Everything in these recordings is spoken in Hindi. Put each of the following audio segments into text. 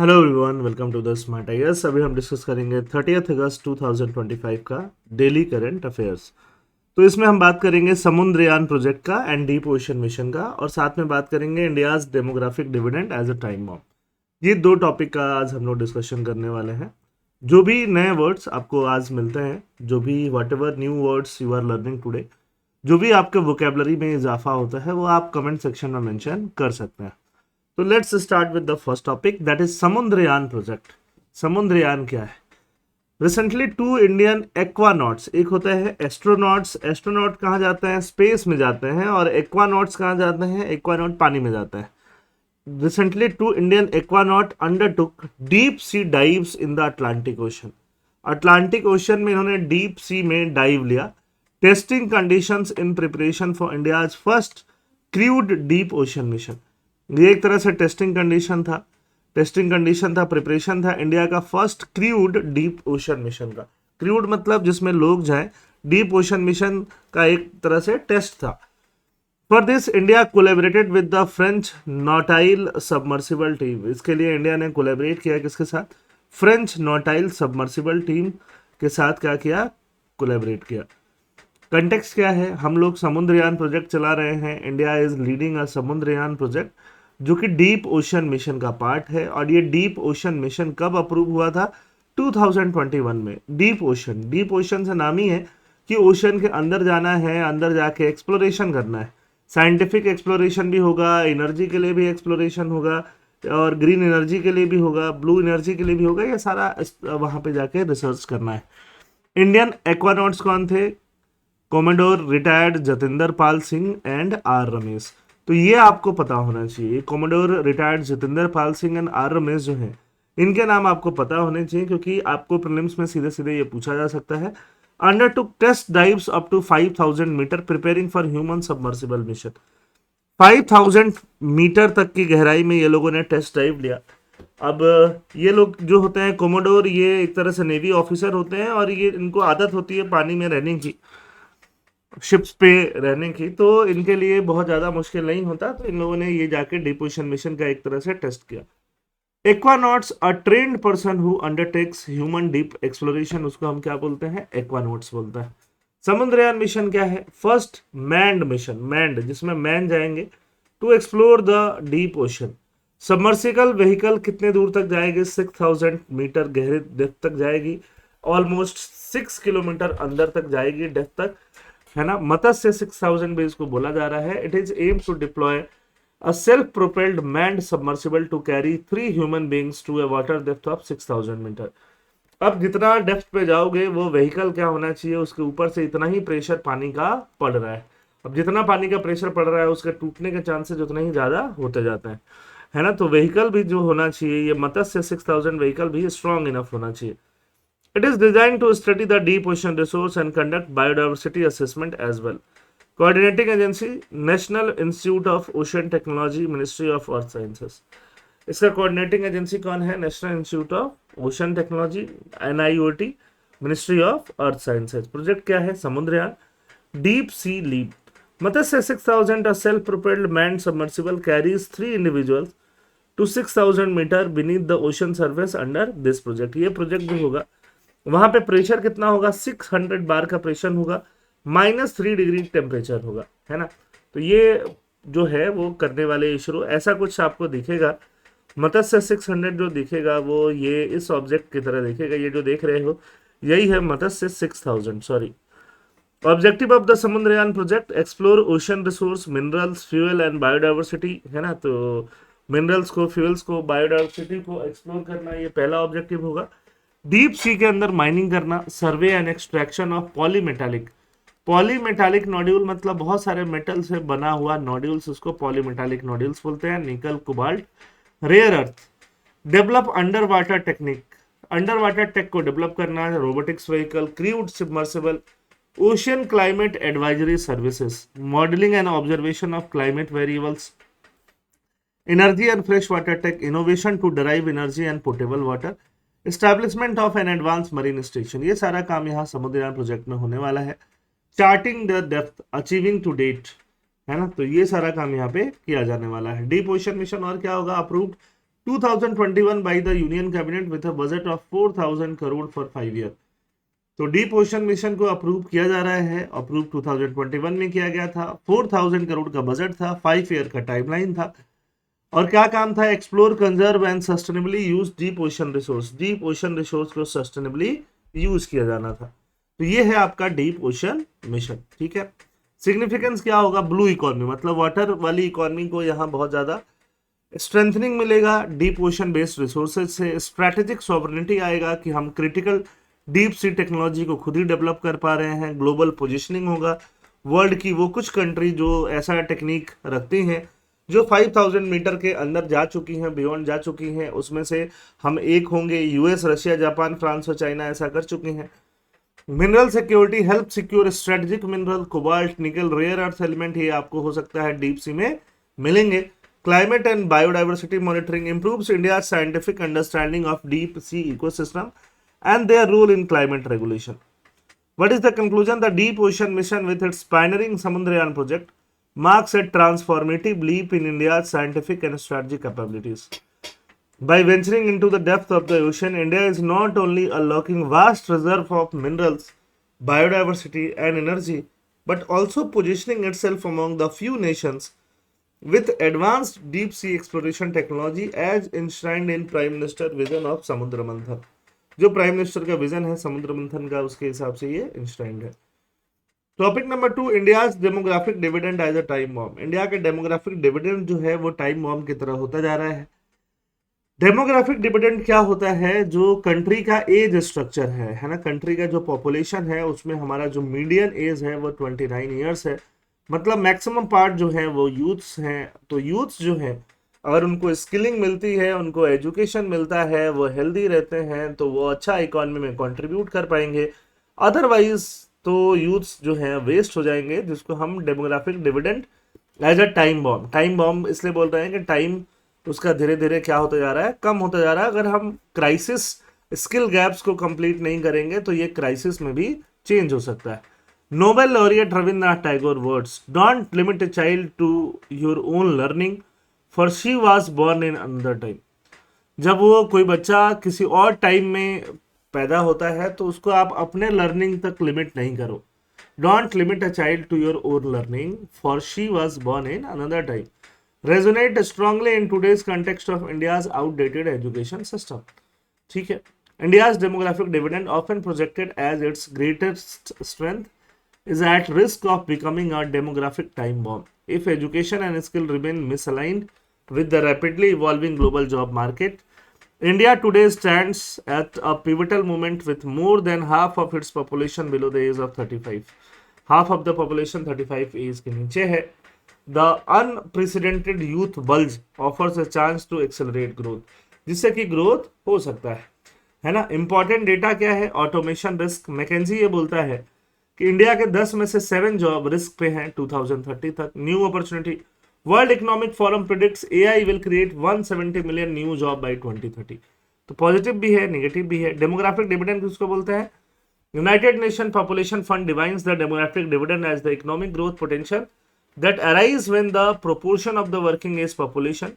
Hello everyone, welcome to the smart IAS. अभी हम डिस्कस करेंगे 30 अगस्त 2025 का डेली करंट अफेयर्स। तो इसमें हम बात करेंगे समुद्रयान प्रोजेक्ट का एंड डीप ओशन मिशन का, और साथ में बात करेंगे India's demographic dividend as a time bomb. ये दो टॉपिक का आज हम लोग डिस्कशन करने वाले हैं। जो भी नए वर्ड्स आपको आज मिलते हैं, जो भी whatever new words you are learning today, जो भी आपके वोकेबलरी में इजाफा होता है, वो आप कमेंट सेक्शन में मेंशन कर सकते हैं। तो let's start with the first topic, that is Samudrayaan project. Samudrayaan क्या है? रिसेंटली टू इंडियन एक्वानॉट्स, एक होता है एस्ट्रोनॉट्स, एस्ट्रोनॉट कहाँ जाते हैं? स्पेस में जाते हैं। और एक्वानॉट्स कहाँ जाते हैं? एक्वानॉट पानी में जाता है। Recently two Indian aquanaut undertook deep sea dives in the Atlantic Ocean. Atlantic Ocean में इन्होंने डीप सी में डाइव लिया। Testing conditions in preparation for India's first crewed deep ocean mission. ये एक तरह से टेस्टिंग कंडीशन था, प्रिपरेशन था इंडिया का first crewed deep ocean mission का। क्रूड मतलब जिसमें लोग जाएं, डीप ओशन मिशन का एक तरह से टेस्ट था। For this India collaborated with the French Nautile submersible team. इसके लिए इंडिया ने कोलेबरेट किया किसके साथ? फ्रेंच नॉटाइल सबमर्सिबल टीम के साथ क्या किया? कोलेबरेट किया। कंटेक्स्ट क्या है? हम लोग समुद्रयान प्रोजेक्ट चला रहे हैं। India is leading a Samudrayaan project, जो कि डीप ओशन मिशन का पार्ट है। और ये डीप ओशन मिशन कब अप्रूव हुआ था? 2021 में। डीप ओशन से नाम ही है कि ओशन के अंदर जाना है, अंदर जाके एक्सप्लोरेशन करना है। साइंटिफिक एक्सप्लोरेशन भी होगा, एनर्जी के लिए भी एक्सप्लोरेशन होगा, और ग्रीन एनर्जी के लिए भी होगा, ब्लू एनर्जी के लिए भी होगा। ये सारा वहां पे जाके रिसर्च करना है। इंडियन एक्वानॉट्स कौन थे? Commodore retired Jatinder Pal Singh and R Ramesh. तो ये आपको पता होना चाहिए। Commodore retired Jatinder Pal Singh and R Ramesh जो है, इनके नाम आपको पता होने चाहिए, क्योंकि आपको प्रीलिम्स में सीधे सीधे ये पूछा जा सकता है। Undertook test dives up to 5000 metre preparing for human submersible mission. 5000 metre तक की गहराई में ये लोगों ने टेस्ट डाइव लिया। अब ये लोग जो होते हैं कोमोडोर, ये एक तरह से नेवी ऑफिसर होते हैं, और ये इनको आदत होती है पानी में रहने की, शिप्स पे रहने की। तो इनके लिए बहुत ज़्यादा मुश्किल नहीं होता। तो इन लोगों ने ये जाके डिपोजिशन मिशन का एक तरह से टेस्ट किया। Aquanauts a trained person who undertakes human deep exploration, उसको हम क्या बोलते हैं? एक्वानॉट्स बोलते हैं। समुद्रयान मिशन क्या है? फर्स्ट मैन्ड मिशन, मैन्ड जिसमें मैन जाएंगे to explore the deep ocean. Submersible vehicle कितने दूर तक जाएगी? 6000 मीटर गहरे डेप्थ तक जाएगी। ऑलमोस्ट 6 किलोमीटर अंदर तक जाएगी, डेप्थ तक, है ना। मत्स्य 6000 भी इसको बोला जा रहा है। It is aims to deploy a self propelled manned submersible to carry 3 human beings to a water depth of 6000 metre. अब जितना डेप्थ पे जाओगे, वो व्हीकल क्या होना चाहिए? उसके ऊपर से इतना ही प्रेशर पानी का पड़ रहा है। अब जितना पानी का प्रेशर पड़ रहा है, उसके टूटने के चांसेस उतना ही ज्यादा होते जाते हैं, है ना। तो व्हीकल भी जो होना चाहिए, ये मत्स्य 6000 व्हीकल भी स्ट्रांग इनफ होना चाहिए। It is designed to study the deep ocean resource and conduct biodiversity assessment as well. Coordinating agency, National Institute of Ocean Technology, Ministry of Earth Sciences. इसका कोऑर्डिनेटिंग एजेंसी कौन है? National institute of ocean technology, NIOT, ministry of earth sciences. Project क्या है? Samudrayaan deep sea leap. Matsya 6000 a self-propelled manned submersible carries 3 individuals to 6000 metre beneath the ocean surface under this project। ये प्रोजेक्ट जो होगा, वहां पे प्रेशर कितना होगा? 600 बार का प्रेशर होगा, -3 डिग्री टेम्परेचर होगा, है ना। तो ये जो है वो करने वाले इसरो, ऐसा कुछ आपको दिखेगा। मत्स्य 600 जो दिखेगा, वो ये इस ऑब्जेक्ट की तरह दिखेगा। ये जो देख रहे हो, यही है मत्स्य 6000। Sorry. Objective of the Samudrayaan project, explore ocean resource, minerals, fuel and biodiversity, है ना। तो मिनरल्स को, फ्यूल्स को, बायोडाइवर्सिटी को एक्सप्लोर करना, ये पहला ऑब्जेक्टिव होगा। डीप सी के अंदर माइनिंग करना, survey and extraction of polymetallic. Polymetallic nodule मतलब बहुत सारे मेटल से बना हुआ नोड्यूल्स, उसको पॉलीमेटालिक नोड्यूल्स बोलते हैं। Nickel, cobalt, rare earth. Develop under water technique, under water tech को डेवलप करना है। Robotics vehicle, crewed submersible, ocean climate advisory services, modelling and observation of climate variables, energy and fresh water tech, innovation to drive energy and portable water, establishment of an advance marine station. ये सारा काम यहाँ समुद्रयान प्रोजेक्ट में होने वाला है। Charting the depth, achieving to date, है ना। तो ये सारा काम यहाँ पे किया जाने वाला है। डीप ओशन मिशन और क्या होगा? Approved 2021 by the Union Cabinet with a budget of 4,000 crore for 5 year। तो डीप ओशन मिशन को अप्रूव किया जा रहा है। अप्रूव 2021 में किया गया था। 4,000 करोड़ का बजट था, 5 ईयर का टाइमलाइन था। और क्या काम था? Explore, conserve and sustainably use deep ocean resource. Deep ocean resource को सस्टेनेबली यूज किया जाना था। तो ये है आपका डीप ओशन मिशन। ठीक है, सिग्निफिकेंस क्या होगा? ब्लू इकोनॉमी, मतलब वाटर वाली इकोनॉमी को यहाँ बहुत ज्यादा स्ट्रेंथनिंग मिलेगा डीप ओशन बेस्ड रिसोर्सेज से। स्ट्रैटेजिक सॉवरेनिटी आएगा कि हम क्रिटिकल डीप सी टेक्नोलॉजी को खुद ही डेवलप कर पा रहे हैं। ग्लोबल पोजीशनिंग होगा वर्ल्ड की वो कुछ कंट्री जो ऐसा टेक्निक रखती हैं, जो 5,000 मीटर के अंदर जा चुकी हैं, बियॉन्ड जा चुकी हैं, उसमें से हम एक होंगे। यूएस, रशिया, जापान, फ्रांस और चाइना ऐसा कर चुके हैं। Mineral security, help secure strategic mineral, cobalt, निकल, रेयर अर्थ एलिमेंट, ये आपको हो सकता है डीप सी में मिलेंगे। Climate and biodiversity monitoring improves India scientific understanding of deep sea ecosystem and their role in climate regulation. What is the conclusion? The Deep Ocean Mission with its pioneering Samundrayaan project marks a transformative leap in India's scientific and strategic capabilities. By venturing into the depth of the ocean, India is not only unlocking vast reserve of minerals, biodiversity and energy, but also positioning itself among the few nations with advanced deep sea exploration technology as enshrined in Prime Minister vision of Samudra Manthan। जो प्राइम मिनिस्टर का विजन है समुद्र मंथन का, उसके हिसाब से ये इंस्टाइंड है। Topic number 2, India's demographic dividend as a time bomb. India का डेमोग्राफिक डिविडेंड जो है वो टाइम बॉम्ब की तरह होता जा रहा है। डेमोग्राफिक डिविडेंड क्या होता है? जो कंट्री का एज स्ट्रक्चर है ना, कंट्री का जो पॉपुलेशन है उसमें हमारा जो मीडियन एज है वो 29 ईयर्स है। मतलब मैक्सिमम पार्ट जो है वो यूथ्स हैं। तो यूथ्स जो है अगर उनको स्किलिंग मिलती है, उनको एजुकेशन मिलता है, वो हेल्दी रहते हैं, तो वो अच्छा इकोनॉमी में कंट्रीब्यूट कर पाएंगे। अदरवाइज तो यूथ्स जो है वेस्ट हो जाएंगे, जिसको हम demographic dividend as a time bomb. Time bomb इसलिए बोल रहे हैं कि टाइम उसका धीरे धीरे क्या होता जा रहा है? कम होता जा रहा है। अगर हम क्राइसिस स्किल गैप्स को कंप्लीट नहीं करेंगे तो ये क्राइसिस में भी चेंज हो सकता है। Nobel laureate Rabindranath Tagore words, don't limit a child to your own learning for she was born in another time. जब वो कोई बच्चा किसी और टाइम में पैदा होता है तो उसको आप अपने लर्निंग तक लिमिट नहीं करो। Don't limit a child to your own learning for she was born in another time. Resonate strongly in today's context of India's outdated education system. ठीक है, India's demographic dividend often projected as its greatest strength is at risk of becoming a demographic time bomb if education and skill remain misaligned with the rapidly evolving global job market. India today stands at a pivotal moment with more than half of its population below the age of 35. Half of the population 35 age के नीचे है। The unprecedented youth bulge offers a chance to accelerate growth, जिससे कि ग्रोथ हो सकता है ना। इंपॉर्टेंट डेटा क्या है? Automation risk. मैकेंजी ये बोलता है कि इंडिया के 10 में से 7 जॉब रिस्क पे हैं 2030 तक। New opportunity, world economic forum predicts AI will create 170 million new job by 2030। तो पॉजिटिव भी है, नेगेटिव भी है। डेमोग्राफिक डिविडेंड किसको बोलते हैं? United Nation population fund defines the demographic dividend as the economic growth potential that arise when the proportion of the working age population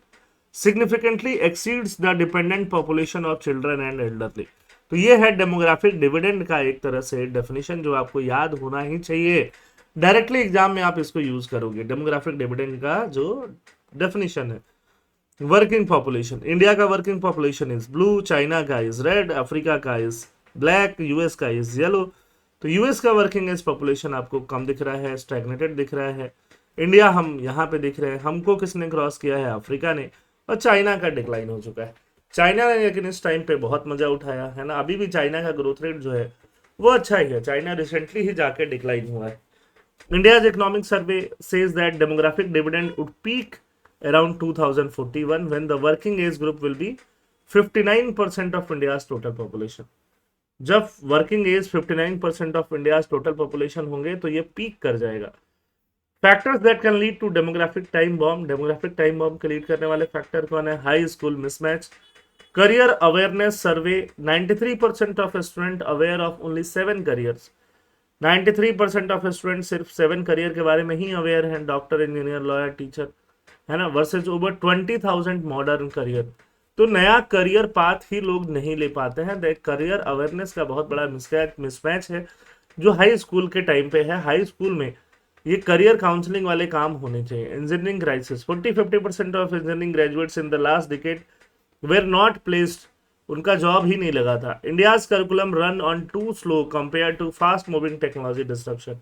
significantly exceeds the dependent population of children and elderly. तो ये है डेमोग्राफिक डिविडेंड का एक तरह से डेफिनेशन जो आपको याद होना ही चाहिए। डायरेक्टली एग्जाम में आप इसको यूज करोगे। डेमोग्राफिक डिविडेंड का जो डेफिनेशन है, वर्किंग पॉपुलेशन, इंडिया का working population is blue, China का इज रेड, अफ्रीका का इज ब्लैक, यूएस का इज येलो। तो यूएस का वर्किंग एज पॉपुलेशन आपको कम दिख रहा है, स्टैग्नेटेड दिख रहा है। इंडिया हम यहाँ पे दिख रहे हैं, हमको किसने क्रॉस किया है? अफ्रीका ने। और चाइना का डिक्लाइन हो चुका है। चाइना ने लेकिन इस टाइम पे बहुत मजा उठाया है ना। अभी भी चाइना का ग्रोथ रेट जो है वो अच्छा ही है। चाइना रिसेंटली ही जाके डिक्लाइन हुआ है। India's economic survey says that demographic dividend would peak around 2041 when the working age group will be 59% of India's total population. जब working age 59% of India's total population होंगे तो ये पीक कर जाएगा। Factors that can lead to demographic time bomb. Demographic time bomb के लीड करने वाले फैक्टर कौन है? High school mismatch, career awareness survey, 93% of student aware of only 7 careers। 93% of student सिर्फ 7 करियर के बारे में ही अवेयर हैं, डॉक्टर, इंजीनियर, लॉयर, टीचर, है ना, वर्सेज ओवर 20,000 मॉडर्न करियर। तो नया करियर पाथ ही लोग नहीं ले पाते हैं। करियर अवेयरनेस का बहुत बड़ा मिसमैच है जो हाई स्कूल के टाइम पे है। हाई स्कूल में ये करियर काउंसलिंग वाले काम होने चाहिए। Engineering crisis, 40-50% of engineering graduates in the last decade were not placed, उनका जॉब ही नहीं लगा था। India's curriculum run on too slow compare to fast moving technology disruption.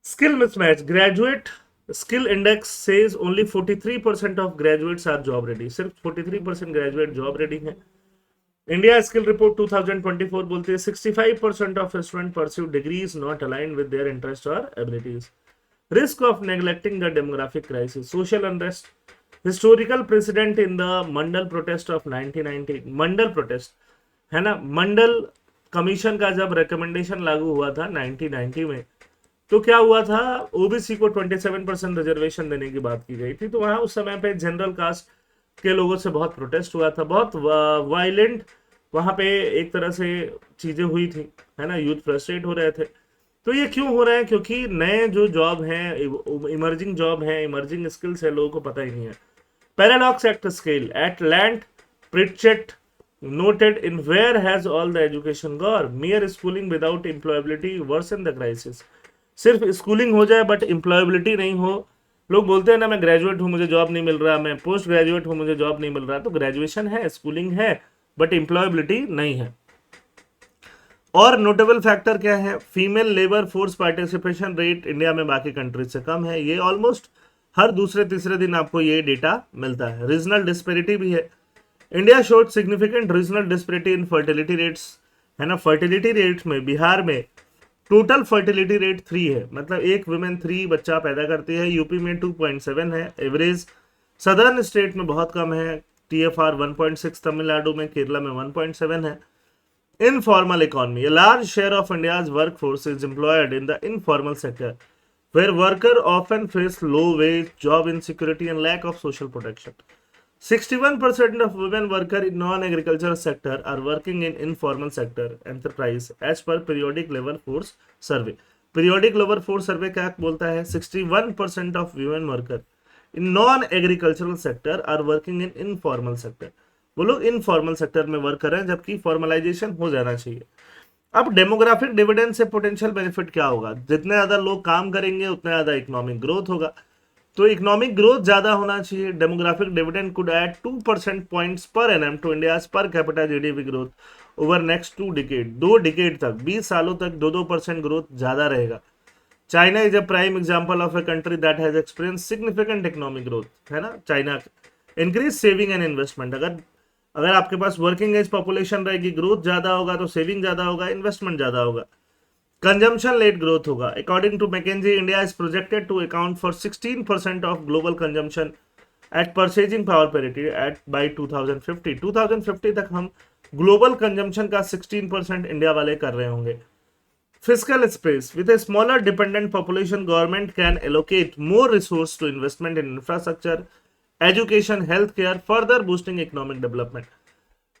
Skill mismatch, graduate skill index says only 43% of graduates are job ready. सिर्फ 43% ग्रेजुएट जॉब रेडी हैं। इंडिया स्किल रिपोर्ट 2024 बोलती है 65% of student pursue degrees not aligned with their interest और abilities. Risk of neglecting the demographic crisis, social unrest, historical president in the Mandal protest of 1990। Mandal protest है ना, मंडल कमीशन का जब रिकमेंडेशन लागू हुआ था 1990 में, तो क्या हुआ था, ओबीसी को 27% रिजर्वेशन देने की बात की गई थी। तो वहां उस समय पे जनरल कास्ट के लोगों से बहुत प्रोटेस्ट हुआ था, बहुत वायलेंट वहां पे एक तरह से चीजें हुई थी, है ना, यूथ फ्रस्ट्रेट हो रहे थे। तो ये क्यों हो रहा है? क्योंकि नए जो जॉब हैं, इमर्जिंग जॉब हैं, इमर्जिंग स्किल्स है, लोगों को पता ही नहीं है। Paradox at scale, at Lant Pritchett noted in where has all the education gone, mere schooling without employability worsen the crisis। सिर्फ स्कूलिंग हो जाए बट एम्प्लॉयबिलिटी नहीं हो। लोग बोलते हैं ना, मैं ग्रेजुएट हूं मुझे जॉब नहीं मिल रहा, मैं पोस्ट ग्रेजुएट हूं मुझे जॉब नहीं मिल रहा। तो ग्रेजुएशन है, स्कूलिंग है, बट एम्प्लॉयबिलिटी नहीं है। और नोटेबल फैक्टर क्या है, female labour force participation rate India में बाकी कंट्रीज से कम है। ये ऑलमोस्ट हर दूसरे तीसरे दिन आपको ये डेटा मिलता है। रीजनल डिस्पेरिटी भी है। India showed significant regional disparity इन फर्टिलिटी रेट्स, है ना। फर्टिलिटी रेट में बिहार में टोटल फर्टिलिटी रेट 3 है, मतलब एक वुमेन 3 बच्चा पैदा करती है। यूपी में 2.7 है एवरेज। सदर्न स्टेट में बहुत कम है, TFR 1.6, तमिलनाडु में, केरला में 1.7 है। Informal economy, a large share of India's workforce is employed in the informal sector where workers often face low wage, job insecurity and lack of social protection। 61% of women workers in non-agricultural sector are working in informal sector enterprise as per periodic labor force survey। periodic labor force survey क्या बोलता है, 61% of women workers in non-agricultural sector are working in informal sector। वो लोग इनफॉर्मल सेक्टर में वर्क कर रहे हैं, जबकि फॉर्मलाइजेशन हो जाना चाहिए। अब डेमोग्राफिक डिविडेंड से पोटेंशियल बेनिफिट क्या होगा, जितने ज्यादा लोग काम करेंगे उतना ज्यादा इकोनॉमिक ग्रोथ होगा। तो इकोनॉमिक ग्रोथ ज्यादा होना चाहिए। Demographic dividend could add 2% points per annum to India's per capita GDP growth over next 2 decade. 2 decade तक, 20 सालों तक 2% ग्रोथ ज्यादा रहेगा। China is a prime example of a country that has experience significant economic growth, है ना। China increase saving and investment, अगर आपके पास वर्किंग एज पॉपुलेशन रहेगी, ग्रोथ ज्यादा होगा तो सेविंग ज्यादा होगा, इन्वेस्टमेंट ज्यादा होगा, कंजम्पशन लेट ग्रोथ होगा। According to McKinsey, India is projected to account for 16% of global consumption at purchasing power parity at by 2050। 2050 तक हम ग्लोबल कंजम्पशन का 16% इंडिया वाले कर रहे होंगे। Fiscal space, with a smaller dependent population government can allocate more resource to investment in infrastructure, education, health care, further boosting economic development.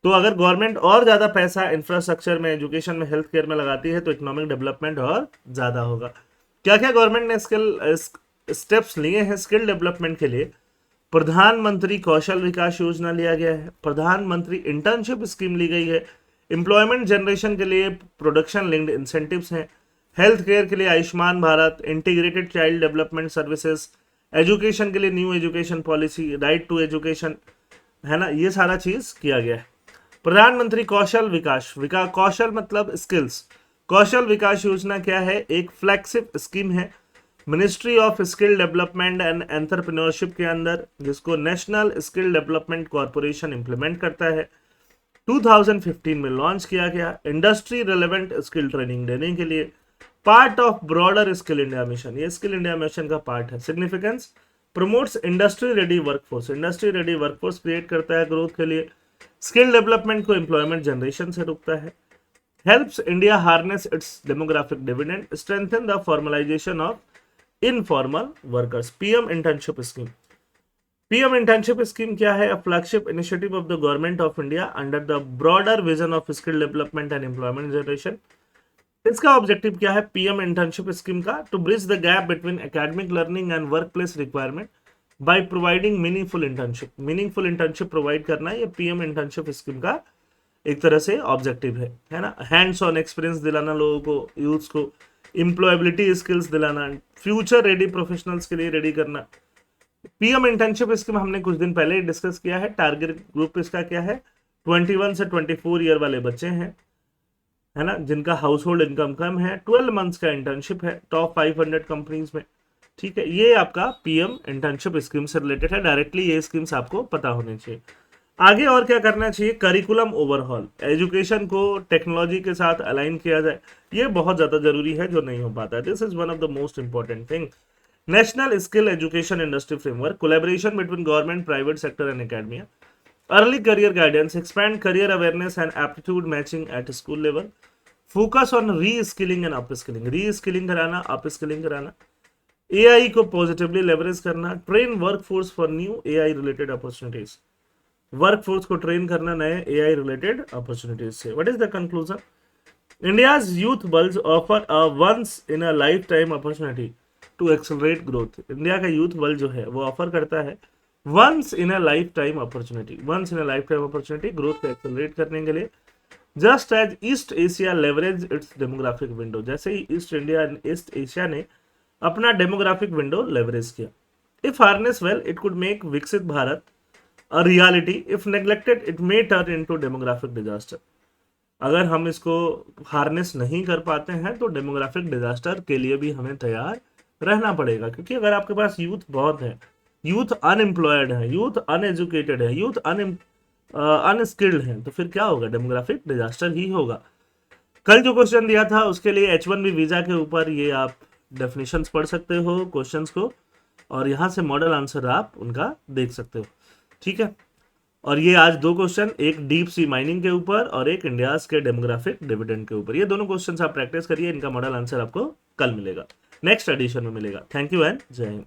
तो अगर गवर्नमेंट और ज्यादा पैसा इंफ्रास्ट्रक्चर में, एजुकेशन में, हेल्थ केयर में लगाती है तो इकोनॉमिक डेवलपमेंट और ज्यादा होगा। क्या क्या गवर्नमेंट ने स्टेप्स लिए हैं स्किल डेवलपमेंट के लिए? प्रधानमंत्री कौशल विकास योजना लिया गया है, प्रधानमंत्री इंटर्नशिप स्कीम ली गई है, एम्प्लॉयमेंट जनरेशन के लिए प्रोडक्शन लिंक्ड इंसेंटिव्स हैं, हेल्थ केयर के लिए Ayushman Bharat, integrated child development services, education के लिए new education policy, right to education, है ना, ये सारा चीज किया गया है। प्रधानमंत्री कौशल विकास, कौशल मतलब स्किल्स, कौशल विकास योजना क्या है? एक फ्लैगशिप स्कीम है ministry of skill development and entrepreneurship के अंदर, जिसको national skill development corporation implement करता है। 2015 में लॉन्च किया गया, इंडस्ट्री रिलेवेंट स्किल ट्रेनिंग देने के लिए, part of broader skill India mission, ये स्किल इंडिया मिशन का पार्ट है। Significance, promotes industry ready workforce, industry ready workforce create करता है ग्रोथ के लिए, स्किल डेवलपमेंट को एम्प्लॉयमेंट जनरेशन से रोकता है, helps India harness it's demographic dividend, strengthen the formalisation of informal workers. PM internship scheme, PM internship scheme क्या है? A flagship initiative of the government of India under the broader vision of skill development and employment generation. इसका ऑब्जेक्टिव क्या है पीएम इंटर्नशिप स्कीम का? To bridge the gap between academic learning and work place requirement by providing meaningful internship provide करना, ये पीएम इंटर्नशिप स्कीम का एक तरह से ऑब्जेक्टिव है ना। हैंड्स ऑन एक्सपीरियंस दिलाना लोगों को, यूथ को, एम्प्लॉयबिलिटी स्किल्स दिलाना, फ्यूचर रेडी प्रोफेशनल्स के लिए रेडी करना। पीएम इंटर्नशिप स्कीम हमने कुछ दिन पहले ही डिस्कस किया है। टारगेट ग्रुप इसका क्या है, 21 से 24 ईयर वाले बच्चे हैं, है ना, जिनका हाउस होल्ड इनकम कम है। 12 मंथ्स का इंटर्नशिप है टॉप 500 कंपनीज में। ठीक है, ये आपका पीएम इंटर्नशिप स्कीम से रिलेटेड है। डायरेक्टली ये स्कीम्स आपको पता होने चाहिए। आगे और क्या करना चाहिए, करिकुलम ओवरहॉल, एजुकेशन को टेक्नोलॉजी के साथ अलाइन किया जाए, ये बहुत ज्यादा जरूरी है जो नहीं हो पाता है। This is one of the most important thing. National skill education industry framework, collaboration between government, private sector and academia, early career guidance, expand career awareness and aptitude matching at school level, focus on री स्किलिंग एंड अप स्किलिंग, री स्किलिंग कराना, अप स्किलिंग कराना, एआई को पॉजिटिवली लेवरेज करना, train workforce for new AI related opportunities, workforce को ट्रेन करना नए एआई रिलेटेड अपॉर्चुनिटीज से। What is the conclusion, India's youth bulge offer a once in a life time opportunity to accelerate growth. India का यूथ बल जो है वो ऑफर करता है once in a life time opportunity growth को एक्सेलरेट करने के लिए। Just as East Asia leverage its demographic window, जैसे ही ईस्ट एशिया ने अपना डेमोग्राफिक विंडो लेवरेज किया। If harness well it could make विकसित Bharat a reality, if neglected it may turn into demographic disaster. अगर हम इसको हार्नेस नहीं कर पाते हैं तो डेमोग्राफिक डिजास्टर के लिए भी हमें तैयार रहना पड़ेगा। क्योंकि अगर आपके पास यूथ बहुत है, यूथ अनएम्प्लॉयड है, यूथ अनएजुकेटेड है, यूथ अनस्किल्ड है, तो फिर क्या होगा, डेमोग्राफिक डिजास्टर ही होगा। कल जो क्वेश्चन दिया था उसके लिए H1B वीजा के ऊपर ये आप डेफिनेशंस पढ़ सकते हो क्वेश्चंस को, और यहाँ से मॉडल आंसर आप उनका देख सकते हो। ठीक है, और ये आज दो क्वेश्चन, एक डीप सी माइनिंग के ऊपर और एक इंडियाज के डेमोग्राफिक डिविडेंड के ऊपर, ये दोनों क्वेश्चंस आप प्रैक्टिस करिए, इनका मॉडल आंसर आपको कल मिलेगा, नेक्स्ट एडिशन में मिलेगा। थैंक यू एंड जय हिंद।